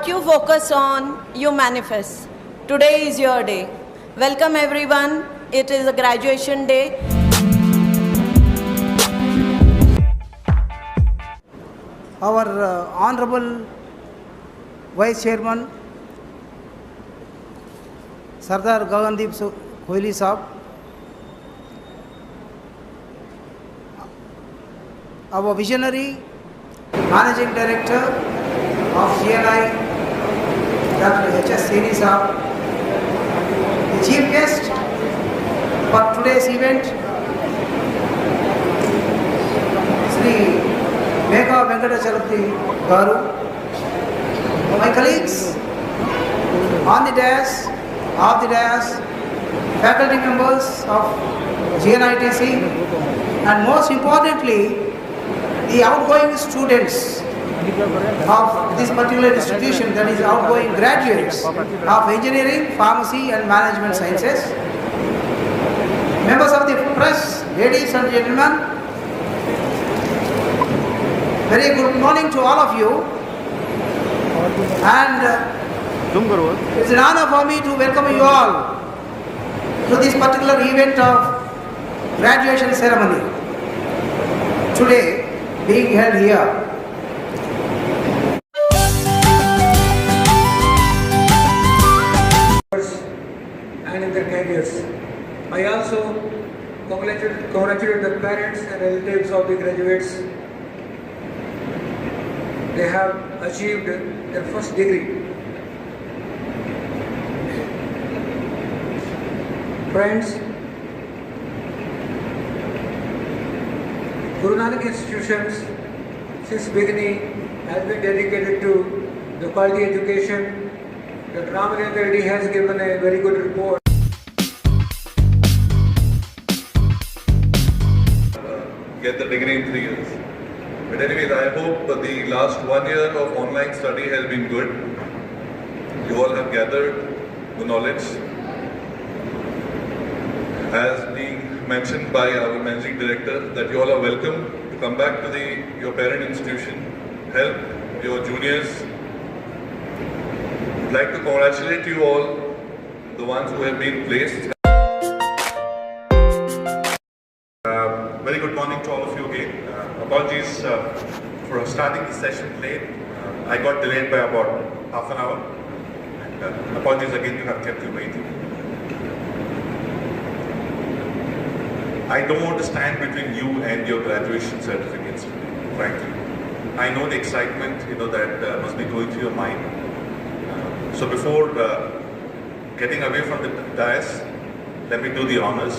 What you focus on, you manifest. Today is your day. Welcome everyone. It is a graduation day. Our Honorable Vice Chairman Sardar Gagandeep Kohli Saab, our visionary Managing Director of GNI Dr. H.S. Seni Saab, the Chief Guest for today's event, Sri Megha Venkatachalapati Garu, my colleagues on the dais, off the dais, faculty members of GNITC, and most importantly, the outgoing students of this particular institution, that is outgoing graduates of engineering, pharmacy and management sciences, members of the press, ladies and gentlemen, very good morning to all of you, and it's an honor for me to welcome you all to this particular event of graduation ceremony today being held here. And in their careers. I also congratulate the parents and relatives of the graduates. They have achieved their first degree. Friends, Guru Nanak institutions since beginning has been dedicated to the quality education. Dr. Ramarendra Reddy has given a very good report. Get the degree in 3 years. But anyways, I hope the last 1 year of online study has been good. You all have gathered the knowledge. As being mentioned by our managing director, that you all are welcome to come back to your parent institution, help your juniors. I'd like to congratulate you all, the ones who have been placed. Very good morning to all of you again. Apologies for starting the session late. I got delayed by about half an hour. And apologies again to have kept you waiting. I don't want to stand between you and your graduation certificates, frankly. I know the excitement that must be going through your mind. So before getting away from the dais, let me do the honors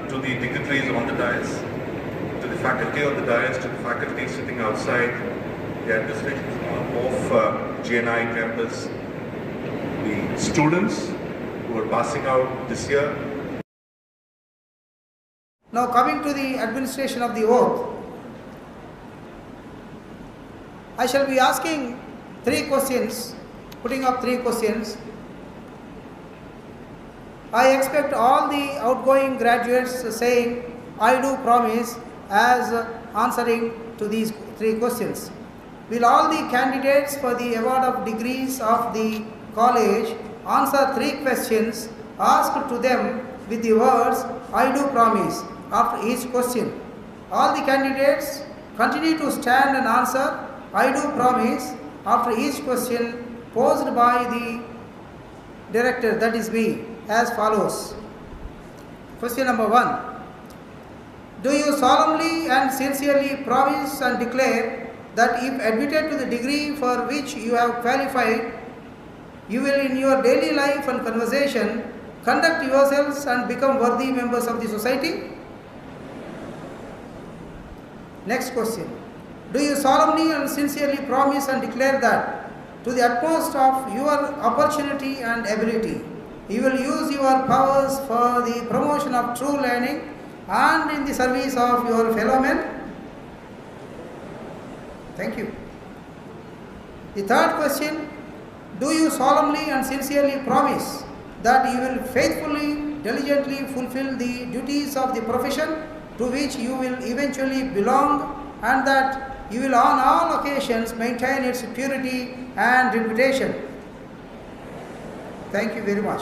to the dignitaries on the dais, to the faculty on the dais, to the faculty sitting outside, the administration of GNI campus, the students who are passing out this year. Now coming to the administration of the oath, I shall be asking 3 questions, putting up 3 questions. I expect all the outgoing graduates saying, I do promise, as answering to these 3 questions. Will all the candidates for the award of degrees of the college answer 3 questions asked to them with the words, I do promise, after each question? All the candidates continue to stand and answer, I do promise, after each question posed by the director, that is me, as follows. Question number 1. Do you solemnly and sincerely promise and declare that if admitted to the degree for which you have qualified, you will in your daily life and conversation conduct yourselves and become worthy members of the society? Next question. Do you solemnly and sincerely promise and declare that to the utmost of your opportunity and ability, you will use your powers for the promotion of true learning and in the service of your fellow men? Thank you. The third question. Do you solemnly and sincerely promise that you will faithfully, diligently fulfill the duties of the profession to which you will eventually belong, and that you will on all occasions maintain its purity and reputation. Thank you very much.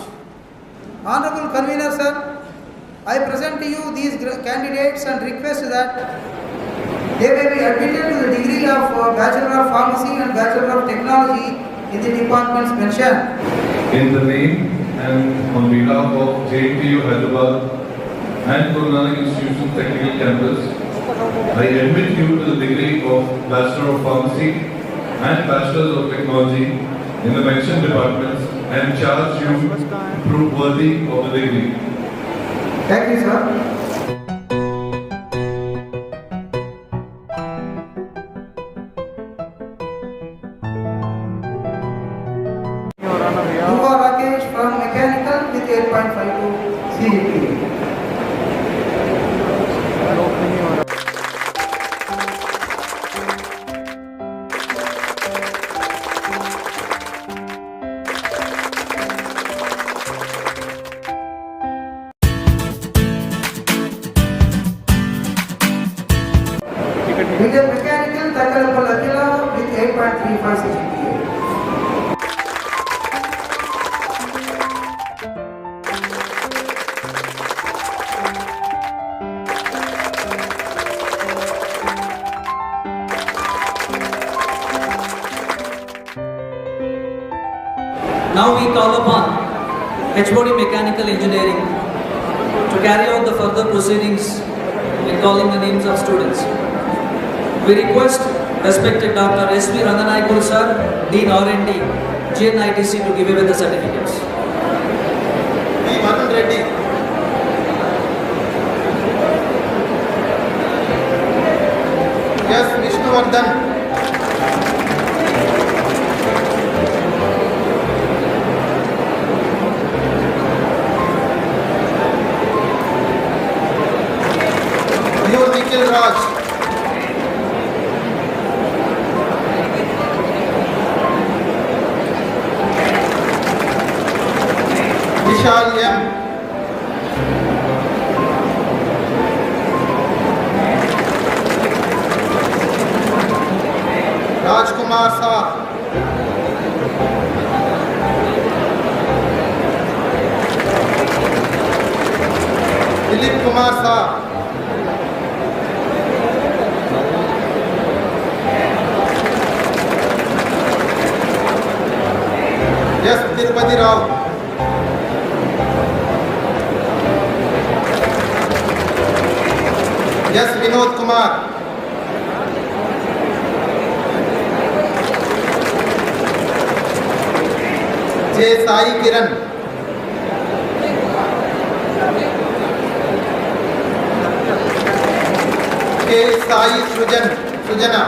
Honorable Convener Sir, I present to you these candidates and request that they may be admitted to the degree of Bachelor of Pharmacy and Bachelor of Technology in the departments mentioned. In the name and on behalf of JNTU Hyderabad and Guru Nanak Institution Technical Campus, I admit you to the degree of Bachelor of Pharmacy and Bachelor of Technology in the mentioned departments and charge you to prove worthy of the degree. Thank you, sir. Dua Rakesh from Mechanical with 8.52 CGPA. Major Mechanical Takalapal Akila with 8.35 CGPA. Now we call upon HOD Mechanical Engineering to carry out the further proceedings in calling the names of students. We request respected Dr. S.V. Ranganayakulu sir, Dean R&D, GNITC to give away the certificates. P. Varun Reddy. S. Vishnuvardhan. U. Nikhil Raj. Vishal M. Rajkumar Shah. Dilip Kumar Shah. S. Tirupati Rao. S. Vinod Kumar. J. Sai Kiran. K. Sai Sujana.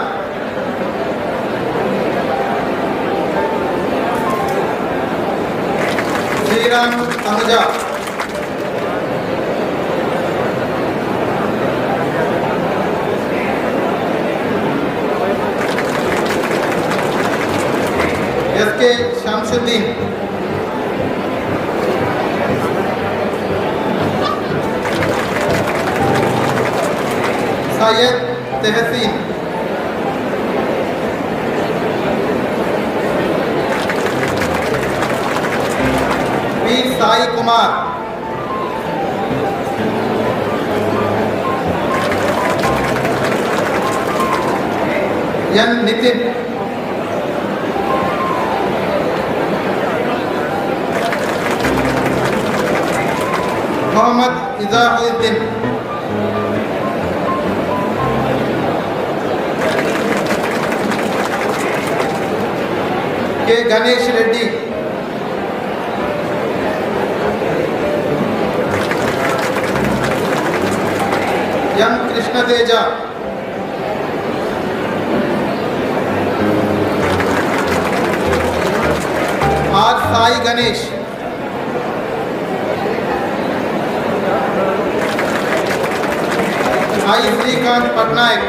Sriram Anuja. S.K. Shamsuddin. Syed Tehsin. V. Sai Kumar. N. Nitin. Mohammad Izahuddin. K. Ganesh Reddy. M. Krishna Teja. R. Sai Ganesh. I. Srikanth Patnaik.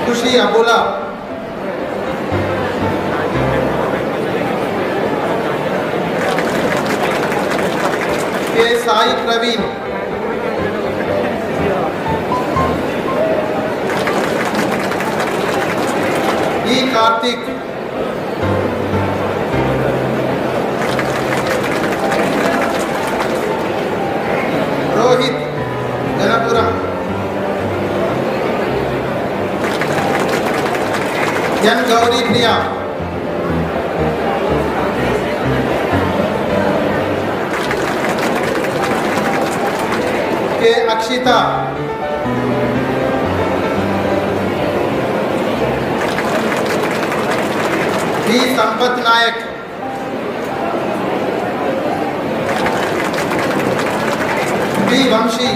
Kushi Abola. K. Sai Praveen. Karthik, Rohit Ganapuram, N Gauri Priya, K Akshita, B Sampath Nayak, B Vamshi,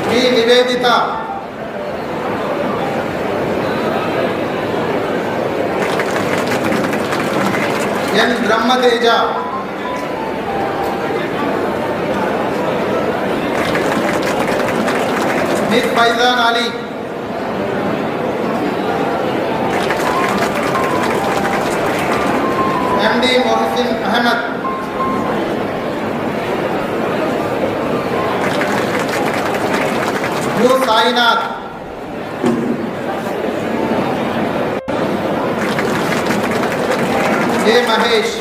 B Nivedita, N Brahmateja, Miss Faizan Ali, MD Mohsin Ahmed, U Sainath, A Mahesh,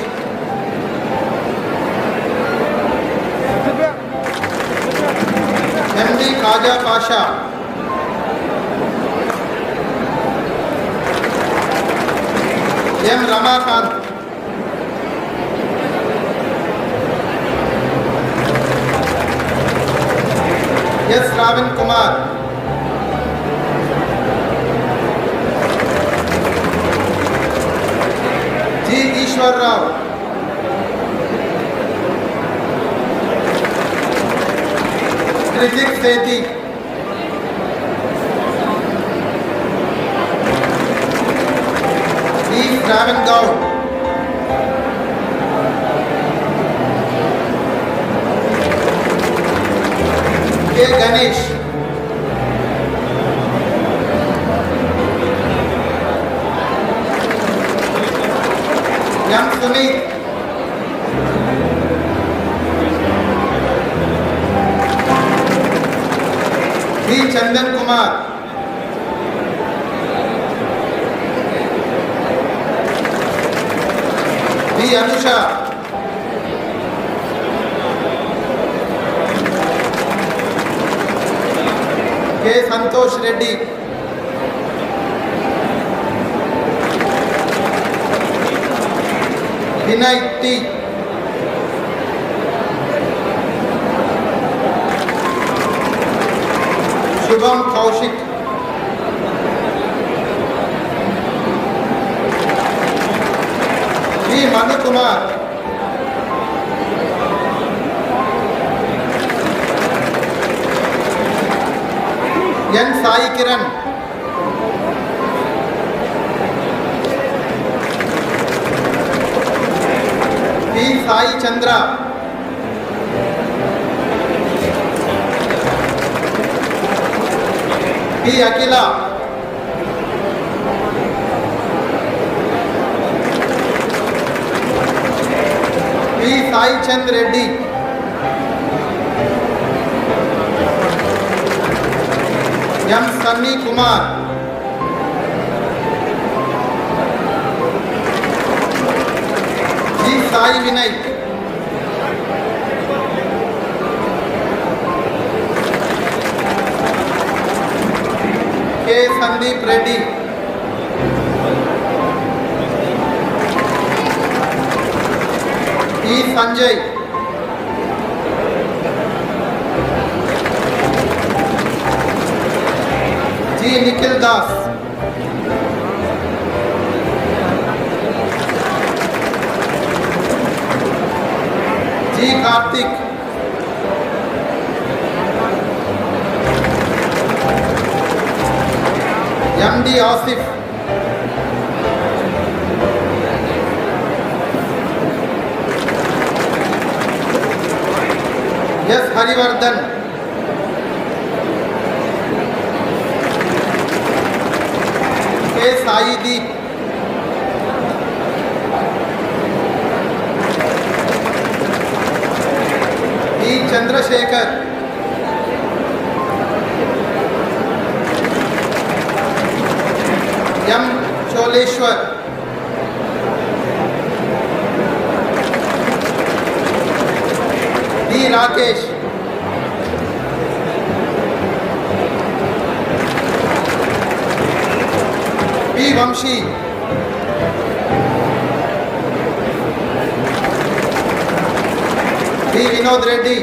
MD Khaja Pasha, M Ramakant, S Ravan Kumar, G Eshwar Rao, Kritik Sethi, E Shravan Goud, K Ganesh, M Suneet, B Chandan Kumar, B Anusha, K Santosh Reddy, Vinay T, Shubham Kaushik, G Manu Kumar, N Sai Kiran, P Sai Chandra, P Akhila, P Sai Chand Reddy, M Sunny Kumar, जी साई विनय, के संदीप रेड्डी, ई संजय, जी निखिल दास, जी Kartik, MD Asif, S Harivardhan, के साई दीप, ई Chandrashekhar, M. Choleshwar, D. Rakesh, P. Vamshi, D. Vinod Reddy,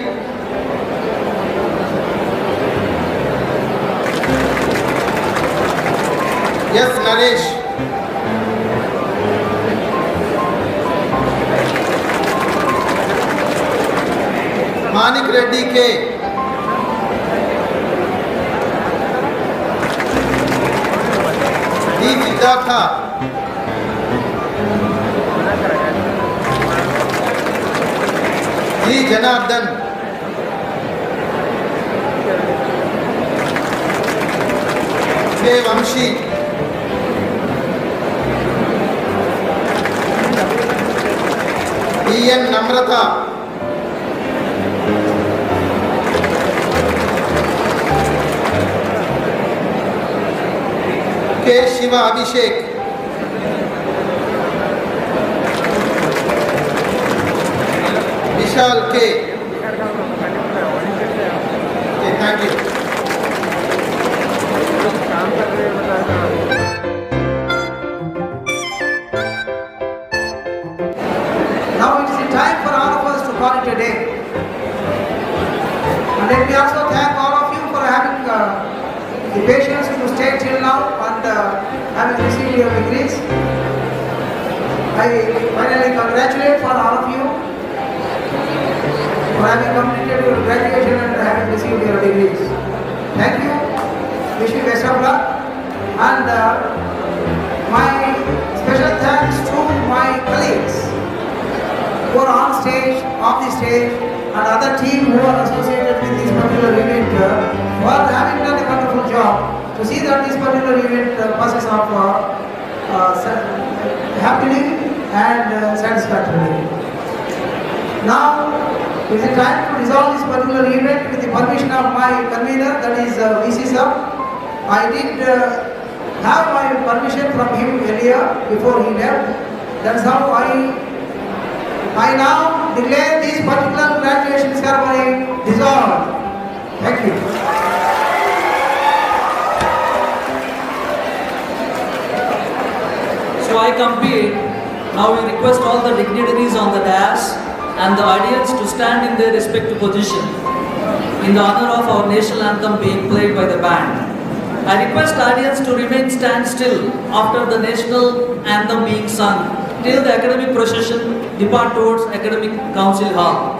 S. Naresh, Manik Reddy K, D. Siddhartha, G. Janardhan, K. Vamshi, E. N. Namrata, K. Shiva Abhishek, Vishal K. Okay, thank you. Now it is the time for all of us to call it a day. And let me also thank all of you for having the patience to stay till now and having received your degrees. I finally congratulate for all of you for having completed your graduation and having received your degrees. Thank you. Wish you best of luck. And my special thanks to my colleagues who are on stage, off the stage, and other team who are associated with this particular event who are having done a wonderful job to see that this particular event passes off happily and satisfactorily. Now it is time to resolve this particular event with the permission of my convener, that is VC sir. I did have my permission from him earlier before he left. That's how I now declare this particular graduation ceremony dissolved. Thank you. So I compete. Now we request all the dignitaries on the dais and the audience to stand in their respective position in the honor of our national anthem being played by the band. I request audience to remain stand still after the national anthem being sung till the academic procession depart towards Academic Council Hall.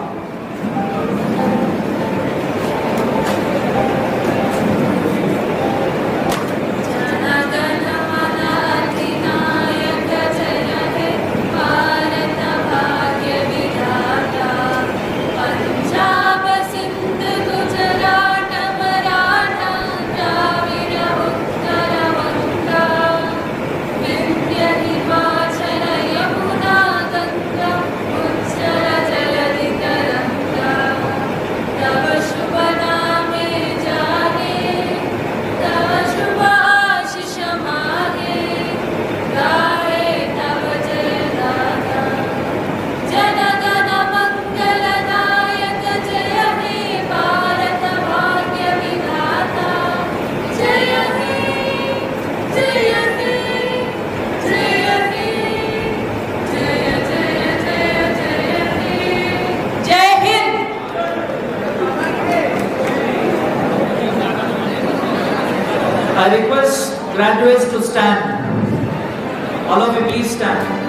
I request graduates to stand. All of you please stand.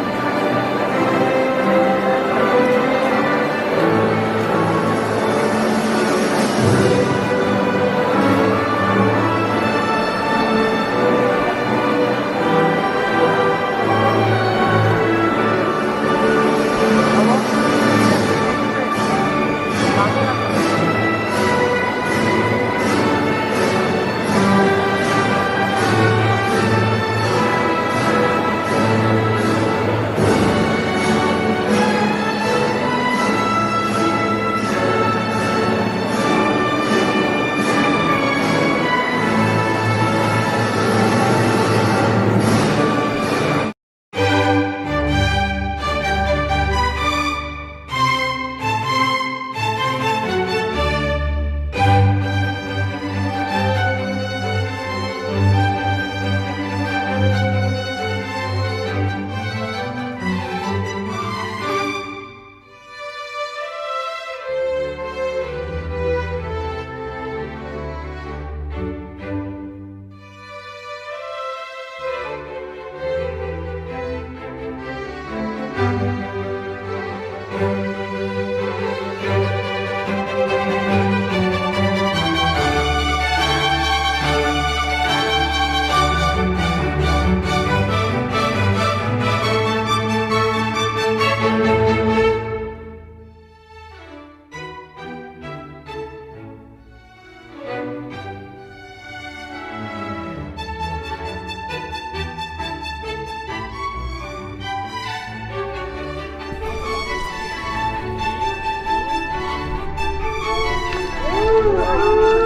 you.